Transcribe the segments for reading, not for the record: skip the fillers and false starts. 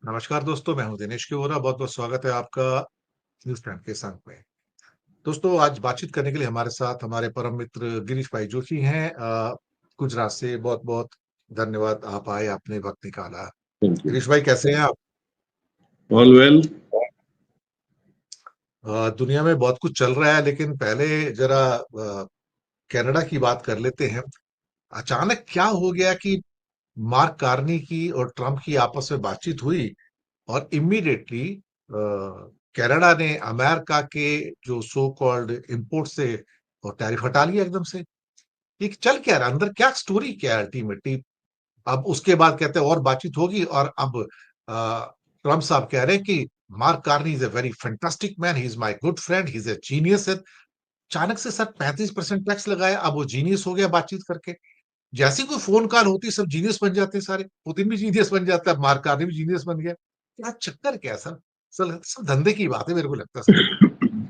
नमस्कार दोस्तों, मैं हूं दिनेश के वोरा। बहुत बहुत स्वागत है आपका न्यूज टाइम के संग में। दोस्तों, आज बातचीत करने के लिए हमारे साथ हमारे परम मित्र गिरीश भाई जोशी हैं, गुजरात से। बहुत बहुत धन्यवाद, आप आए, आपने वक्त निकाला। Thank you. गिरीश भाई, कैसे हैं आप? All well. दुनिया में बहुत कुछ चल रहा है, लेकिन पहले जरा कनाडा की बात कर लेते हैं। अचानक क्या हो गया कि मार्क कार्नी की और ट्रंप की आपस में बातचीत हुई और इमीडिएटली कनाडा ने अमेरिका के जो सो कॉल्ड इंपोर्ट से और टैरिफ हटा लिया एकदम से। ये चल क्या रहा है अंदर, क्या स्टोरी क्या है अल्टीमेटली? अब उसके बाद कहते हैं और बातचीत होगी, और अब ट्रम्प साहब कह रहे हैं कि mark Carney is a very fantastic man, he is my good friend, he is a genius. अचानक से सर 35% टैक्स लगाया, अब वो जीनियस हो गया बातचीत करके। जैसे कोई फोन कॉल होती है सब जीनियस बन जाते हैं सारे। पुतिन भी जीनियस बन जाता है, मार्क कार्नी भी जीनियस बन गया। क्या चक्कर क्या है सर? सब सब धंधे की बात है, मेरे को लगता है सर।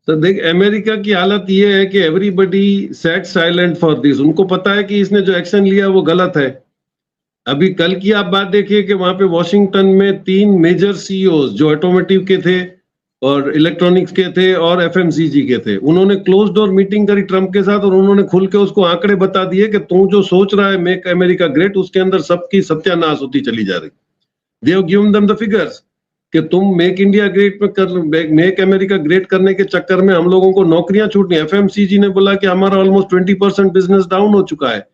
तो देख, अमेरिका की हालत ये है कि everybody set silent for this. उनको पता है कि इसने जो एक्शन लिया वो गलत है। अभी कल की आप बात देखिए कि वहां पे वॉशिंगटन में 3 मेजर सीईओ जो ऑटोमोटिव के थे और इलेक्ट्रॉनिक्स के थे और एफएमसीजी के थे, उन्होंने क्लोज डोर मीटिंग करी ट्रंप के साथ और उन्होंने खुल के उसको आंकड़े बता दिए कि तू जो सोच रहा है मेक अमेरिका ग्रेट, उसके अंदर सबकी सत्यानाश होती चली जा रही। They have given them the figures कि तुम मेक इंडिया ग्रेट में कर मेक अमेरिका ग्रेट करने के चक्कर में हम लोगों को नौकरियां छूटनी। एफएमसीजी ने बोला कि हमारा ऑलमोस्ट 20% बिजनेस डाउन हो चुका है।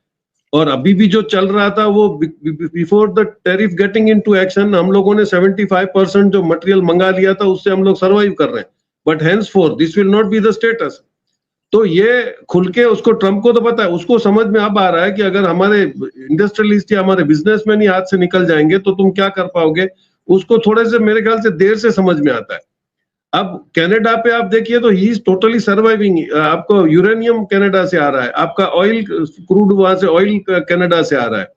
और अभी भी जो चल रहा था वो before the tariff getting into action, हम लोगों ने 75% जो मटेरियल मंगा लिया था उससे हम लोग सर्वाइव कर रहे हैं। But hence four this will not be the status. तो ये खुल के उसको, ट्रंप को तो पता है, उसको समझ में अब आ रहा है कि अगर हमारे इंडस्ट्रियलिस्ट या हमारे बिजनेसमैन ही हाथ से निकल जाएंगे तो तुम क्या कर पाओगे। उसको थोड़े से, मेरे ख्याल से देर से समझ में आता है। अब कनाडा पे आप देखिए तो ही इज टोटली सर्वाइविंग। आपको यूरेनियम कनाडा से आ रहा है, आपका ऑयल क्रूड वहां से, ऑयल कनाडा से आ रहा है।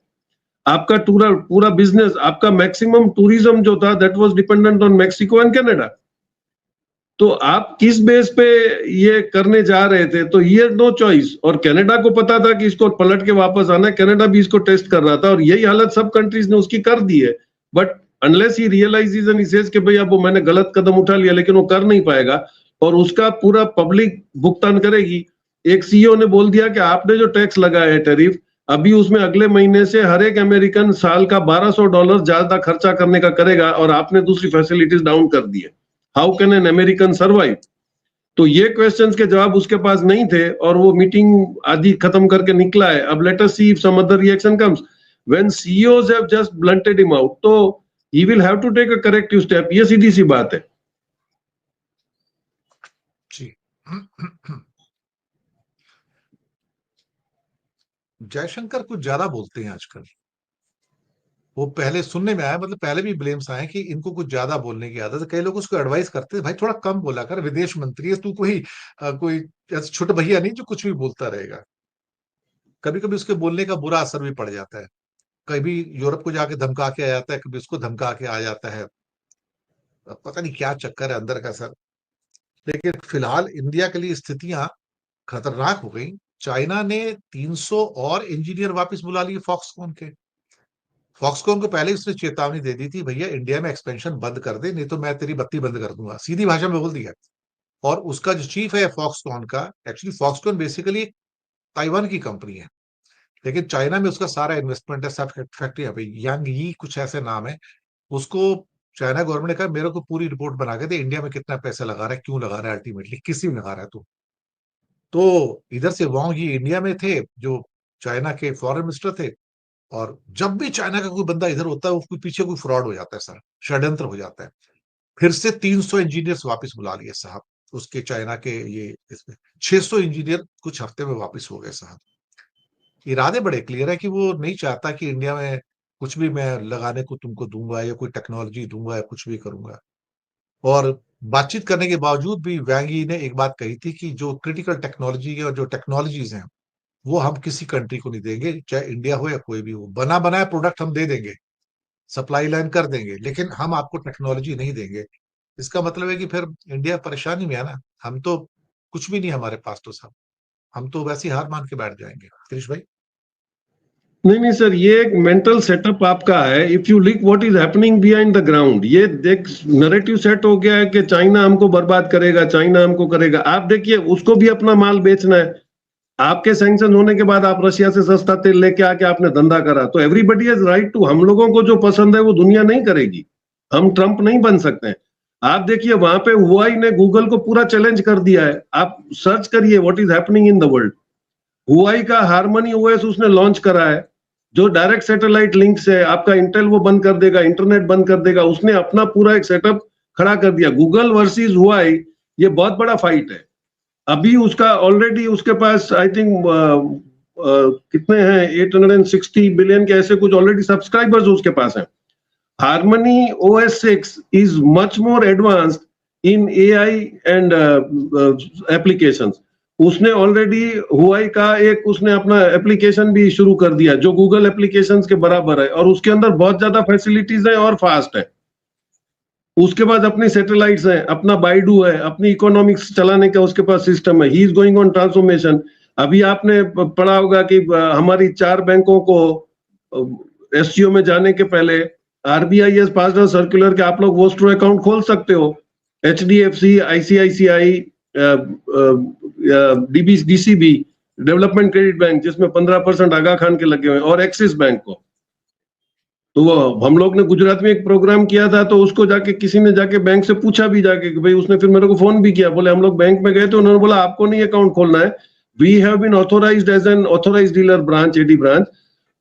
आपका पूरा पूरा बिजनेस, आपका मैक्सिमम टूरिज्म जो था that was dependent on Mexico and Canada. तो आप किस बेस पे ये करने जा रहे थे? तो ये नो चॉइस। और कनाडा को पता था कि इसको पलट के वापस आना है, कनाडा भी इसको टेस्ट कर रहा था और यही हालत सब कंट्रीज ने उसकी कर दी है। But unless he realises and he says कि भाई अब वो मैंने गलत कदम उठा लिया, लेकिन वो कर नहीं पाएगा और उसका पूरा पब्लिक भुगतान करेगी। एक सीईओ ने बोल दिया कि आपने जो टैक्स लगाया है टैरिफ, अभी उसमें अगले महीने से हर एक अमेरिकन साल का $1200 ज्यादा खर्चा करने का करेगा और आपने दूसरी फैसिलिटीज डाउन कर दी है। How can an American survive? तो ये क्वेश्चंस के जवाब उसके पास नहीं थे और वो मीटिंग आधी खत्म करके निकला है। अब let us see if some other reaction comes. When CEOs have just blunted him out, तो he will have to take a corrective step. ये सीधी सी बात है। जी। जयशंकर कुछ ज्यादा बोलते हैं आजकल। वो पहले सुनने में आया, मतलब पहले भी ब्लेम्स आए कि इनको कुछ ज्यादा बोलने की आदत है। कई लोग उसको एडवाइस करते हैं, भाई थोड़ा कम बोला कर, विदेश मंत्री है तू, कोई ऐसे छोटा भैया नहीं जो कुछ भी बोलता रहेगा। कभी कभी उसके बोलने का बुरा असर भी पड़ जाता है। कभी यूरोप को जाके धमका के आ जाता है, कभी उसको धमका के आ जाता है। अब पता नहीं क्या चक्कर है अंदर का सर। लेकिन फिलहाल इंडिया के लिए स्थितियां खतरनाक हो गई। चाइना ने 300 और इंजीनियर वापस बुला लिए फॉक्सकॉन के। फॉक्सकॉन को पहले ही उसने चेतावनी दे दी थी, भैया इंडिया में एक्सपेंशन बंद कर दे, नहीं तो मैं तेरी बत्ती बंद कर दूंगा, सीधी भाषा में बोल दिया। और उसका जो चीफ है फॉक्सकॉन का, एक्चुअली फॉक्सकॉन बेसिकली ताइवान की कंपनी है, लेकिन चाइना में उसका सारा इन्वेस्टमेंट है, सब फैक्ट्री है। यांग यी कुछ ऐसे नाम है उसको। चाइना गवर्नमेंट ने कहा मेरे को पूरी रिपोर्ट बना के दे, इंडिया में कितना पैसा लगा रहा है, क्यों लगा रहा है, अल्टीमेटली किसी में लगा रहा है तू। तो इधर से वांग यी इंडिया में थे, जो चाइना के फॉरेन मिनिस्टर थे। और जब भी चाइना का कोई बंदा इधर होता है, उसके पीछे कोई फ्रॉड हो जाता है सर, षड्यंत्र हो जाता है। फिर से 300 इंजीनियर्स वापस बुला लिए साहब उसके, चाइना के ये इसमें 600 इंजीनियर कुछ हफ्ते में वापस हो गए साहब। इरादे बड़े क्लियर है कि वो नहीं चाहता कि इंडिया में कुछ भी मैं लगाने को तुमको दूंगा या कोई टेक्नोलॉजी दूंगा या कुछ भी करूंगा। और बातचीत करने के बावजूद भी वैंग यी ने एक बात कही थी कि जो क्रिटिकल टेक्नोलॉजी है और जो टेक्नोलॉजीज हैं वो हम किसी कंट्री को नहीं देंगे, चाहे इंडिया हो या कोई भी हो। बना बनाया प्रोडक्ट हम दे देंगे, सप्लाई लाइन कर देंगे, लेकिन हम आपको टेक्नोलॉजी नहीं देंगे। इसका मतलब है कि फिर इंडिया परेशानी में है ना। हम तो कुछ भी नहीं हमारे पास तो साहब, हम तो वैसे ही हार मान के बैठ जाएंगे। कृष भाई। नहीं सर, ये एक मेंटल सेटअप आपका है। If you look what is happening behind the ground, ये देख नैरेटिव सेट हो गया है कि चाइना हमको बर्बाद करेगा, चाइना हमको करेगा। आप देखिए, उसको भी अपना माल बेचना है। आपके सैंक्शन होने के बाद आप रशिया से सस्ता तेल लेके आके आपने धंधा करा, तो एवरीबडी हैज राइट टू, हम लोगों को जो पसंद है वो दुनिया नहीं करेगी। हम ट्रंप नहीं बन सकते हैं। आप देखिए वहां पे हुआई ने गूगल को पूरा चैलेंज कर दिया है। आप सर्च करिए what is happening in the world. Huawei का हार्मनी ओएस उसने लॉन्च करा है, जो डायरेक्ट सैटेलाइट लिंक से आपका इंटेल वो बंद कर देगा, इंटरनेट बंद कर देगा। उसने अपना पूरा एक सेटअप खड़ा कर दिया। गूगल वर्सेस हुआई, ये बहुत बड़ा फाइट है। अभी उसका ऑलरेडी उसके पास आई थिंक कितने हैं, 860 बिलियन के ऐसे कुछ ऑलरेडी सब्सक्राइबर्स उसके पास हैं। Harmony OS 6 is much more advanced in AI and applications. उसने ऑलरेडी हुआई का एक उसने अपना एप्लीकेशन भी शुरू कर दिया जो गूगल एप्लीकेशंस के बराबर है, और उसके अंदर बहुत ज्यादा फैसिलिटीज है और फास्ट है। उसके बाद अपनी सैटेलाइट्स हैं, अपना बाइडू है, अपनी इकोनॉमिक्स चलाने का उसके पास सिस्टम है। He is going on transformation. अभी आपने पढ़ा होगा कि हमारी 4 बैंकों को SCO में जाने के पहले RBI has passed a circular कि आप लोग वोस्ट्रो अकाउंट खोल सकते हो। HDFC, ICICI, DCB development credit bank, जिसमें 15% आगा खान के लगे हुए हैं, और एक्सिस बैंक को। तो वो हम लोग ने गुजरात में एक प्रोग्राम किया था, तो उसको जाके किसी ने जाके बैंक से पूछा भी जाके कि भाई, उसने फिर मेरे को फोन भी किया, बोले हम लोग बैंक में गए तो उन्होंने बोला आपको नहीं अकाउंट खोलना है, we have been authorised as an authorised dealer branch, AD branch.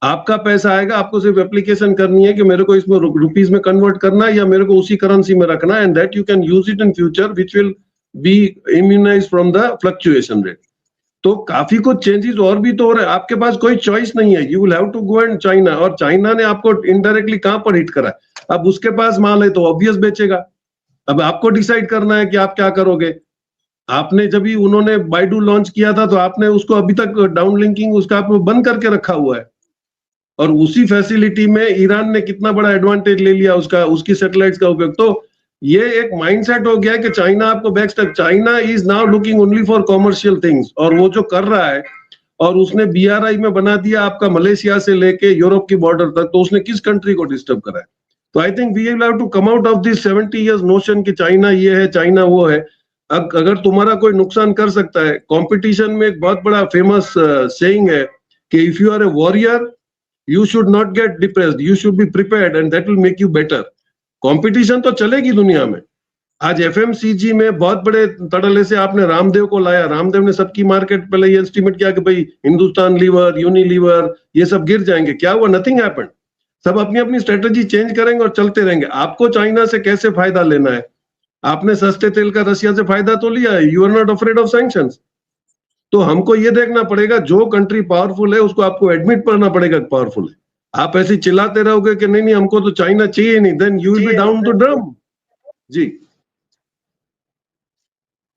आपका पैसा आएगा, आपको सिर्फ एप्लीकेशन करनी है कि मेरे को इसमें रुपीस में कन्वर्ट करना है या मेरे को उसी करेंसी में रखना है, and that you can use it in future which will be immunised from the fluctuation rate. तो काफी कुछ चेंजेस और भी तो हो रहे हैं। आपके पास कोई चॉइस नहीं है, you will have to go and China. और चाइना ने आपको इनडायरेक्टली कहां पर हिट करा है? अब उसके पास माल है तो ऑब्वियस बेचेगा। अब आपको डिसाइड करना है कि आप क्या करोगे। आपने जब भी उन्होंने बाइडू लॉन्च किया था तो आपने उसको अभी तक डाउन लिंकिंग उसका आपने बंद करके रखा हुआ है, और उसी फैसिलिटी में ईरान ने कितना बड़ा एडवांटेज ले लिया उसका, उसकी सैटेलाइट्स का उपयोग। तो ये एक माइंडसेट हो गया है कि चाइना आपको backstep, China is now looking only for commercial things. और वो जो कर रहा है, और उसने BRI में बना दिया आपका मलेशिया से लेके यूरोप की बॉर्डर तक, तो उसने किस कंट्री को डिस्टर्ब करा है? तो I think we will have to come out of this 70 years notion कि चाइना ये है, चाइना वो है। अगर तुम्हारा कोई नुकसान कर सकता है, कंपटीशन में एक बहुत बड़ा फेमस सेइंग है कि if you are a warrior you should not get depressed, you should be prepared and that will make you better. Competition तो चलेगी दुनिया में। आज FMCG में बहुत बड़े तड़ले से आपने रामदेव को लाया, रामदेव ने सबकी मार्केट पहले ये एस्टिमेट किया कि भाई हिंदुस्तान लीवर, यूनिलीवर ये सब गिर जाएंगे। क्या हुआ? Nothing happened. सब अपनी अपनी स्ट्रेटेजी चेंज करेंगे और चलते रहेंगे। आपको चाइना से कैसे फायदा लेना है? आपने सस्ते तेल का रशिया से फायदा तो लिया है, you are not afraid of sanctions. तो हमको ये देखना पड़ेगा, जो कंट्री पावरफुल है उसको आपको एडमिट करना पड़ेगा पावरफुल है। आप ऐसे चिल्लाते रहोगे कि नहीं नहीं हमको तो चाइना चाहिए नहीं, then you will be down to drum. जी,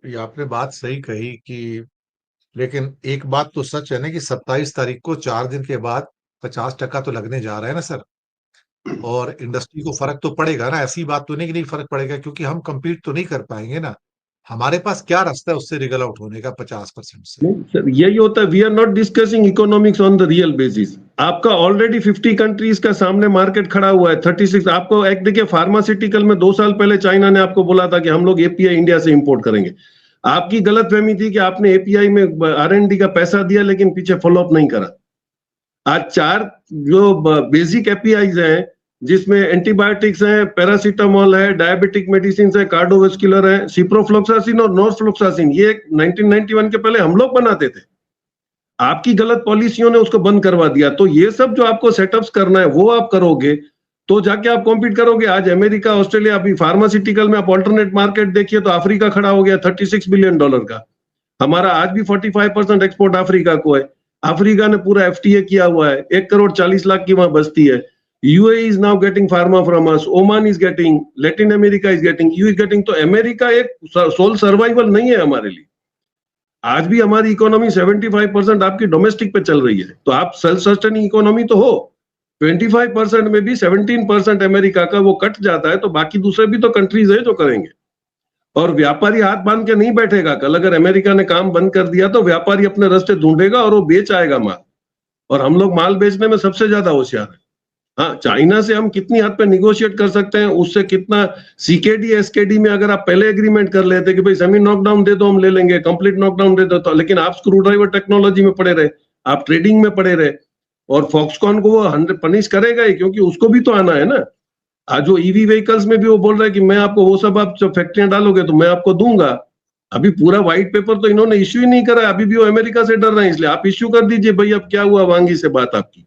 ये आपने बात सही कही कि, लेकिन एक बात तो सच है ना कि 27 तारीख को 4 दिन के बाद 50% तो लगने जा रहा है ना सर, और इंडस्ट्री को फर्क तो पड़ेगा ना। ऐसी बात तो नहीं कि नहीं फर्क पड़ेगा, क्योंकि हम compete तो नहीं कर पाएंगे ना। हमारे पास क्या रास्ता है उससे रिगल आउट होने का 50% से? नहीं सर, यही होता है। We are not discussing economics on the real basis. आपका ऑलरेडी 50 कंट्रीज का सामने मार्केट खड़ा हुआ है, 36। आपको एक देखिए, फार्मास्यूटिकल में 2 साल पहले चाइना ने आपको बोला था कि हम लोग API इंडिया से इंपोर्ट करेंगे। आपकी गलतफहमी थी कि आपने API में R&D का पैसा दिया लेकिन पीछे फॉलोअप नहीं करा। आज 4 जो बेसिक APIs हैं, जिसमें एंटीबायोटिक्स हैं, पैरासीटामोल है, डायबिटिक मेडिसिन है, कार्डियोवास्कुलर है, सिप्रोफ्लोक्सासिन और नॉर्फ्लोक्सासिन, ये 1991 के पहले हम लोग बनाते थे। आपकी गलत पॉलिसियों ने उसको बंद करवा दिया। तो ये सब जो आपको सेटअप्स करना है वो आप करोगे तो जाके आप कॉम्पीट करोगे। आज अमेरिका, ऑस्ट्रेलिया, अभी फार्मास्यूटिकल में आप ऑल्टरनेट मार्केट देखिए तो अफ्रीका खड़ा हो गया $36 बिलियन का। हमारा आज भी 45% एक्सपोर्ट अफ्रीका को है। अफ्रीका ने पूरा FTA किया हुआ है, 1,40,00,000 की वहां बस्ती है। UAE is now getting pharma from us, Oman is getting, Latin America is getting, EU is getting। तो अमेरिका एक सोल सर्वाइवल नहीं है हमारे लिए। आज भी हमारी इकोनॉमी 75% आपकी डोमेस्टिक पे चल रही है, तो आप सेल्फ सस्टेनिंग इकोनॉमी तो हो। 25% में भी 17% अमेरिका का वो कट जाता है, तो बाकी दूसरे भी तो कंट्रीज है जो करेंगे। और व्यापारी हाथ बांध के नहीं बैठेगा। कल अगर अमेरिका ने काम बंद कर दिया तो व्यापारी अपने रास्ते ढूंढेगा और वो बेच आएगा माल। और हम लोग माल बेचने में सबसे ज्यादा होशियार है। हाँ, चाइना से हम कितनी हद पे निगोशिएट कर सकते हैं, उससे कितना सीकेडी एसकेडी में अगर आप पहले एग्रीमेंट कर लेते कि भाई सेमी नॉकडाउन दे दो हम ले लेंगे, कंप्लीट नॉकडाउन दे दो, तो लेकिन आप स्क्रू ड्राइवर टेक्नोलॉजी में पड़े रहे, आप ट्रेडिंग में पड़े रहे, और फॉक्सकॉन को वो 100 पनिश करेगा ही, क्योंकि उसको भी तो आना है ना। आज वो ईवी व्हीकल्स में भी वो बोल रहा है कि मैं आपको वो सब, आप जब फैक्ट्रियां डालोगे तो मैं आपको दूंगा। अभी पूरा व्हाइट पेपर तो इन्होंने इश्यू ही नहीं करा है, अभी भी वो अमेरिका से डर रहे हैं, इसलिए आप इश्यू कर दीजिए भाई, अब क्या हुआ वांगी से बात आपकी।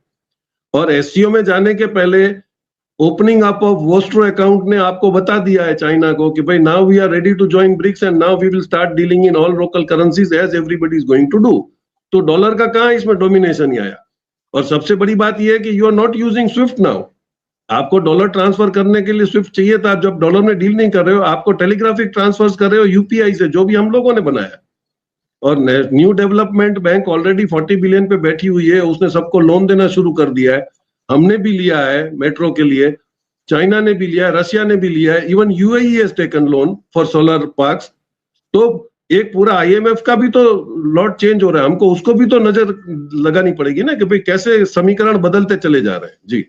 और एससीओ में जाने के पहले opening up of vostro account ने आपको बता दिया है चाइना को कि भाई now we are ready to join BRICS and now we will start dealing in all local currencies as everybody is going to do. तो डॉलर का कहां इसमें डोमिनेशन ही आया। और सबसे बड़ी बात यह है कि you are not using SWIFT now. आपको डॉलर ट्रांसफर करने के लिए स्विफ्ट चाहिए था, आप जब डॉलर में डील नहीं कर रहे हो, आपको टेलीग्राफिक ट्रांसफर कर रहे हो यूपीआई से, जो भी हम लोगों ने बनाया। और new development bank already 40 billion पे बैठी हुई है, उसने सबको लोन देना शुरू कर दिया है। हमने भी लिया है मेट्रो के लिए, चाइना ने भी लिया है, रशिया ने भी लिया है, even UAE has taken loan for solar parks. तो एक पूरा आईएमएफ का भी तो लॉट चेंज हो रहा है, हमको उसको भी तो नजर लगानी पड़ेगी ना कि भाई कैसे समीकरण बदलते चले जा रहे हैं। जी।